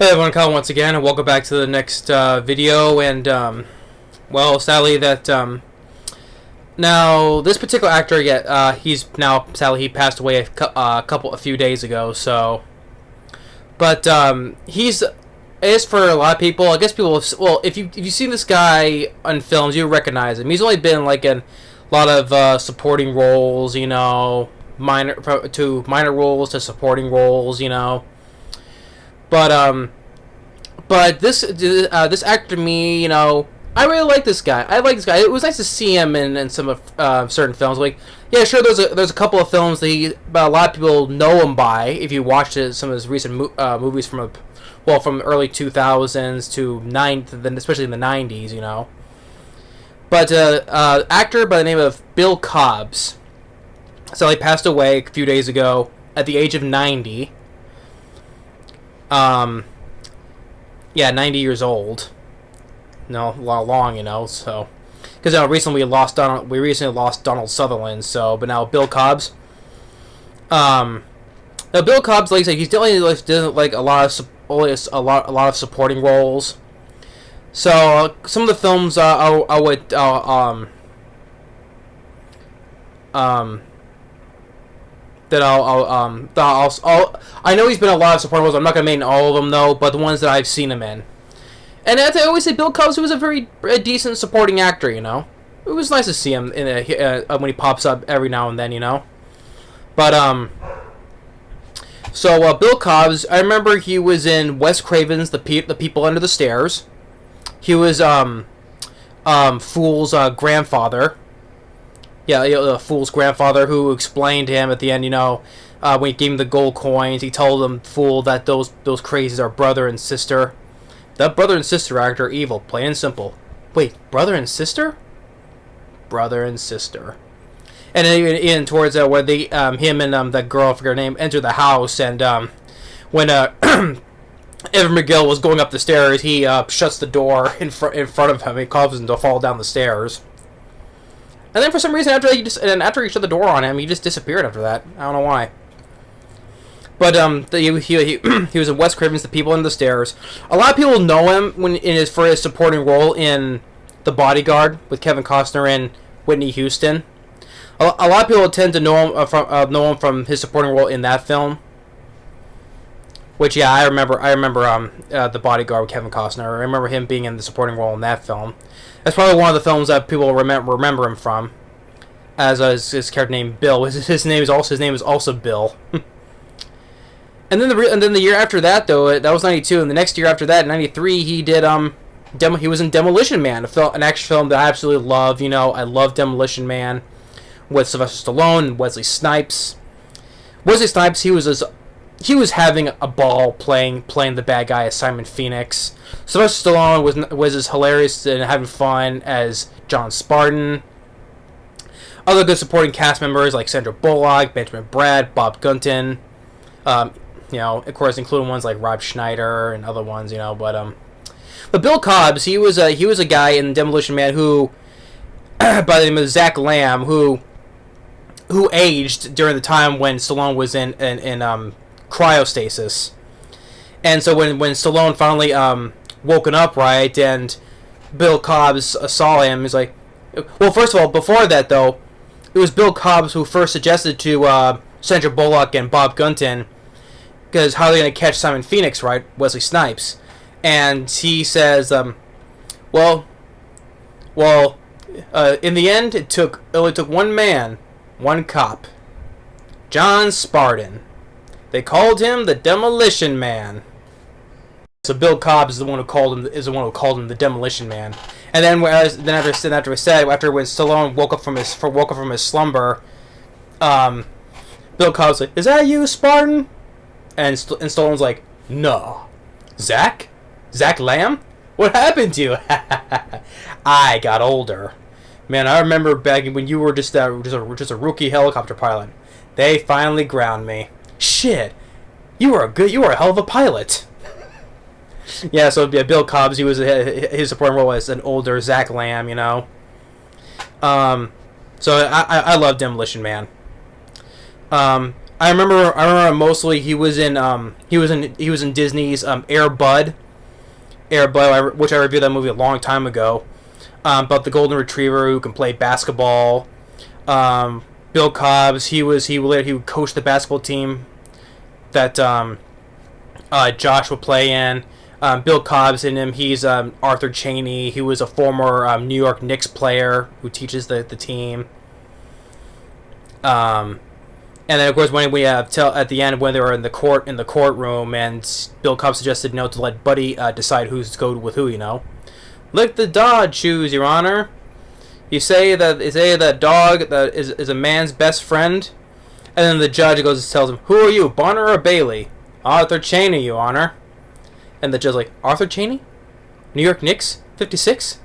Hey everyone, Kyle once again, and welcome back to the next video. And well, sadly now this particular actor, he's now sadly he passed away a few days ago. So, but he's is for a lot of people. I guess people, well, if you've seen this guy on films, you recognize him. He's only been like in a lot of supporting roles, minor roles to supporting roles, But this actor to me, I really like this guy. I like this guy. It was nice to see him in some of certain films. Like, yeah, sure, there's a couple of films that a lot of people know him by. If you watched some of his recent movies from early 2000s to especially in the 90s, But actor by the name of Bill Cobbs. So he passed away a few days ago at the age of 90. Yeah, 90 years old. No, long, so because recently we recently lost Donald Sutherland. So, but now Bill Cobbs. Now Bill Cobbs, like I said, he's definitely did like a lot of supporting roles. So some of the films I know he's been in a lot of supporting roles. I'm not gonna name all of them though, but the ones that I've seen him in. And as I always say, Bill Cobbs, he was a decent supporting actor. It was nice to see him when he pops up every now and then. But so Bill Cobbs, I remember he was in Wes Craven's The People Under the Stairs. He was Fool's grandfather. Yeah, Fool's grandfather, who explained to him at the end, when he gave him the gold coins, he told him, Fool, that those crazies are brother and sister. That brother and sister act are evil, plain and simple. Wait, brother and sister? Brother and sister. And then even towards where him and that girl, I forget her name, enter the house, and when Evan McGill was going up the stairs, he shuts the door in front of him. He causes him to fall down the stairs. And then for some reason, after he shut the door on him, he just disappeared after that. I don't know why. But he was in Wes Craven's The People Under the Stairs. A lot of people know him for his supporting role in The Bodyguard with Kevin Costner and Whitney Houston. A lot of people tend to know him from his supporting role in that film. Which, yeah, I remember The Bodyguard with Kevin Costner. I remember him being in the supporting role in that film. That's probably one of the films that people remember him from, as his character named Bill. His name is also Bill. And then the year after that, though, that was 92, and the next year after that, 93, he did he was in Demolition Man, an action film that I absolutely love. I love Demolition Man with Sylvester Stallone and Wesley Snipes. Wesley Snipes, he was having a ball playing the bad guy as Simon Phoenix. Sylvester Stallone was as hilarious and having fun as John Spartan. Other good supporting cast members like Sandra Bullock, Benjamin Bratt, Bob Gunton. Of course, including ones like Rob Schneider and other ones. But Bill Cobbs, he was a guy in Demolition Man who, by the name of Zach Lamb, who aged during the time when Stallone was in cryostasis. And so when Stallone finally woken up, right, and Bill Cobbs saw him, he's like, well, first of all, before that, though, it was Bill Cobbs who first suggested to Sandra Bullock and Bob Gunton, because how are they going to catch Simon Phoenix, right, Wesley Snipes? And he says, in the end, it only took one man, one cop, John Spartan. They called him the Demolition Man. So Bill Cobbs is the one who called him the Demolition Man. And then after when Stallone woke up from his slumber, Bill Cobbs was like, "Is that you, Spartan?" And Stallone's like, "No, Zach Lamb, what happened to you?" I got older, man. I remember back when you were just a rookie helicopter pilot. They finally ground me. Shit, you were a hell of a pilot. Yeah, so yeah, Bill Cobbs, his supporting role was an older Zach Lamb, So I love Demolition Man. I remember mostly he was in Disney's Air Bud, which I reviewed that movie a long time ago. About the golden retriever who can play basketball. Bill Cobbs, he coached the basketball team that Josh would play in. Bill Cobbs in him. He's Arthur Chaney. He was a former New York Knicks player who teaches the team. And then of course when we at the end when they were in the courtroom and Bill Cobbs suggested to let Buddy decide who's to go with who. Lick the dog shoes, Your Honor. You say that dog that is a man's best friend, and then the judge goes and tells him, "Who are you, Bonner or Bailey?" "Arthur Chaney, Your Honor." And the judge's like, "Arthur Chaney? New York Knicks? 56?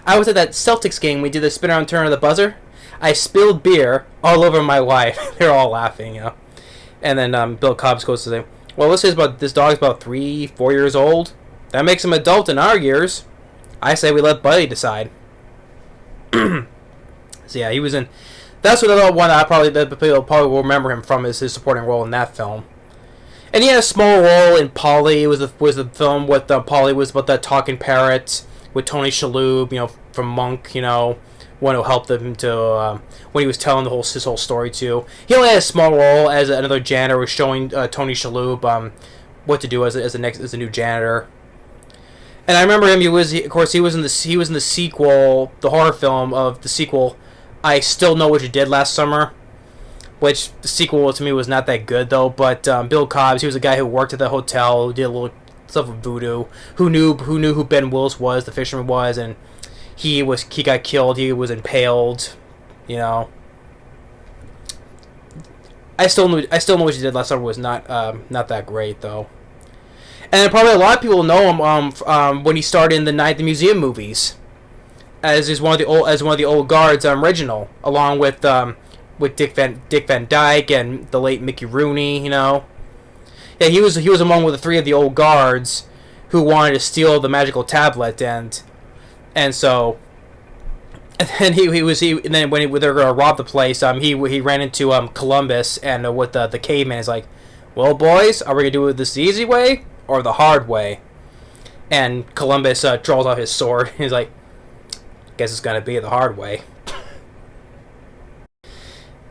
I was at that Celtics game we did the spin around turn of the buzzer. I spilled beer all over my wife." They're all laughing, And then Bill Cobbs goes to say, "Well, this dog's about 3-4 years old. That makes him adult in our years. I say we let Buddy decide." So yeah, he was in. That's what the one that people probably will remember him from is his supporting role in that film. And he had a small role in Polly. It was the film with Polly was about that talking parrot with Tony Shalhoub, from Monk, one who helped him to when he was telling his whole story to. He only had a small role as another janitor was showing Tony Shalhoub what to do as a new janitor. And I remember him. He was in the sequel, the horror film of the sequel, I Still Know What You Did Last Summer, which the sequel to me was not that good though. But Bill Cobbs, he was a guy who worked at the hotel, who did a little stuff with voodoo, who knew who Ben Willis was, the fisherman was, and he got killed. He was impaled. I Still Know What You Did Last Summer was not that great though. And probably a lot of people know him when he starred in the Night at the Museum movies, as one of the old guards original, along with Dick Van Dyke and the late Mickey Rooney. Yeah, he was among the three of the old guards who wanted to steal the magical tablet, and so. And then when they were gonna rob the place, he ran into Columbus and with the caveman is like, "Well, boys, are we gonna do this the easy way or the hard way?" And Columbus draws out his sword. He's like, "Guess it's gonna be the hard way."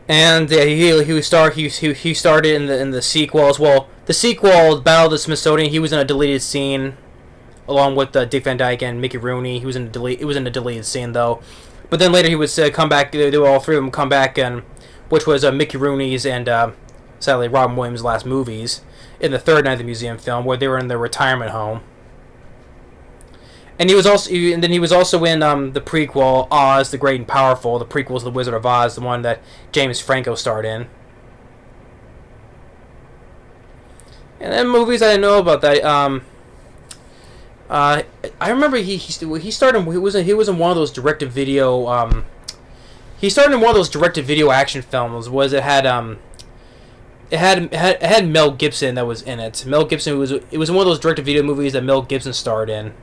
And yeah, he started in the sequel as well. The sequel, Battle of the Smithsonian, he was in a deleted scene, along with Dick Van Dyke and Mickey Rooney. It was in a deleted scene though. But then later he would come back. They would all three of them come back, and which was Mickey Rooney's and sadly Robin Williams' last movies in the third Night at the Museum film, where they were in their retirement home. And he was also in the prequel Oz the Great and Powerful. The prequel is The Wizard of Oz, the one that James Franco starred in. And then movies I didn't know about that. I remember he started. He was in one of those direct-to-video. He started in one of those direct-to-video action films. It had Mel Gibson that was in it. Mel Gibson it was one of those direct-to-video movies that Mel Gibson starred in.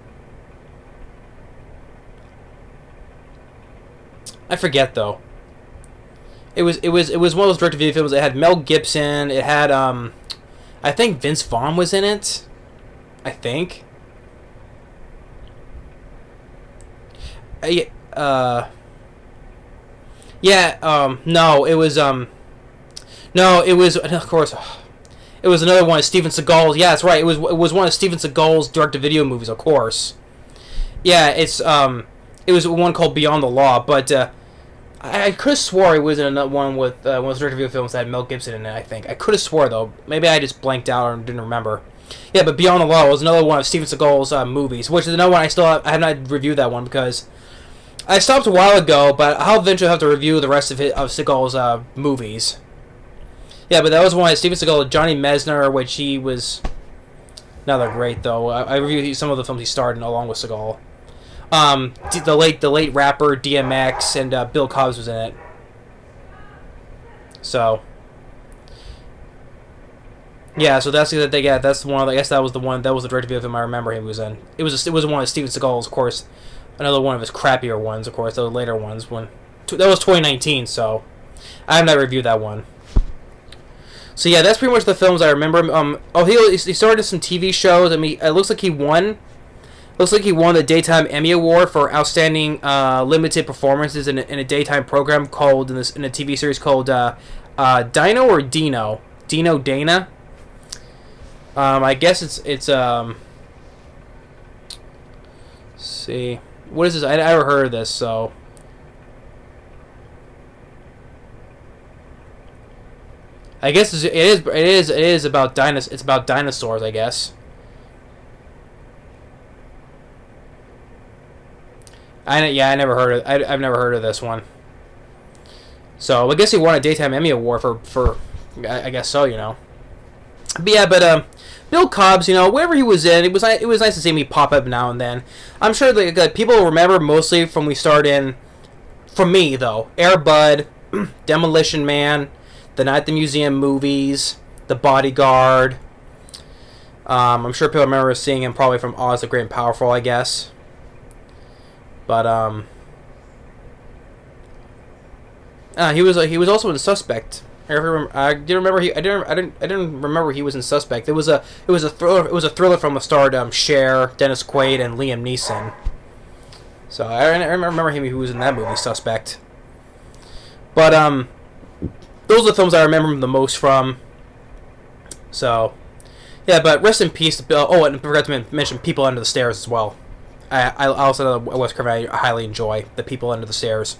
I forget though. It was one of those direct-to-video films that had Mel Gibson. It had I think Vince Vaughn was in it. I think. No, it was of course it was another one of Steven Seagal's. Yeah, that's right. It was one of Steven Seagal's direct-to-video movies, of course. Yeah, it was one called Beyond the Law, but I could have swore it was in one with one of those direct-to-video films that had Mel Gibson in it. I think I could have swore though. Maybe I just blanked out or didn't remember. Yeah, but Beyond the Law was another one of Steven Seagal's movies, which is another one I have not reviewed that one because I stopped a while ago, but I'll eventually have to review the rest of Seagal's movies. Yeah, but that was one of Steven Seagal, Johnny Mesner, which he was not that great though. I reviewed some of the films he starred in along with Seagal. The late rapper DMX and Bill Cobbs was in it. So yeah, so that's the thing. Yeah, that's the one. I guess that was the one. That was the direct-to-video film I remember he was in. It was one of Steven Seagal's, of course. Another one of his crappier ones, of course. Those later ones. That was 2019, so I have not reviewed that one. So yeah, that's pretty much the films I remember. Oh, he started some TV shows. I mean, it looks like he won. Looks like he won the Daytime Emmy Award for outstanding limited performances in a daytime program called in a TV series called Dino or Dino Dana. I guess it's let's see, what is this? I never heard of this, so. I guess it is about It's about dinosaurs, I guess. I never heard of. I've never heard of this one. So I guess he won a Daytime Emmy Award for I guess so, you know. But yeah, Bill Cobbs, you know, wherever he was in, it was nice to see him pop up now and then. I'm sure that people remember mostly from we started in. For me though, Air Bud, Demolition Man, the Night at the Museum movies, The Bodyguard. I'm sure people remember seeing him probably from Oz the Great and Powerful, I guess. But he was also in Suspect. I didn't remember he was in Suspect. It was a thriller from the starred Cher, Dennis Quaid, and Liam Neeson. So I remember him who was in that movie, Suspect. But those are the films I remember the most from. So yeah, but rest in peace to Bill. Oh, and I forgot to mention People Under the Stairs as well. I also know Wes Craven I highly enjoy, The People Under the Stairs.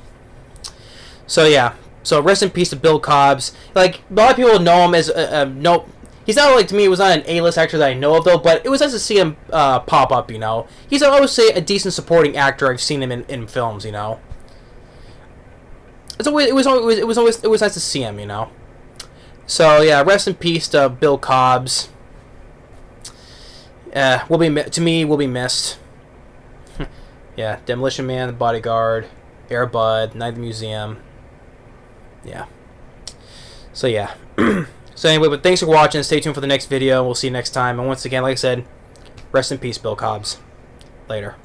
So yeah, so rest in peace to Bill Cobbs. Like, a lot of people know him as no, he's not like, to me, he was not an A-list actor that I know of though, but it was nice to see him pop up. You know, he's, I would say, a decent supporting actor. I've seen him in films. You know, it was nice to see him. You know, so yeah, rest in peace to Bill Cobbs. Will be missed. Yeah, Demolition Man, The Bodyguard, Air Bud, Night at the Museum. Yeah. So yeah. So anyway, but thanks for watching. Stay tuned for the next video. We'll see you next time. And once again, like I said, rest in peace, Bill Cobbs. Later.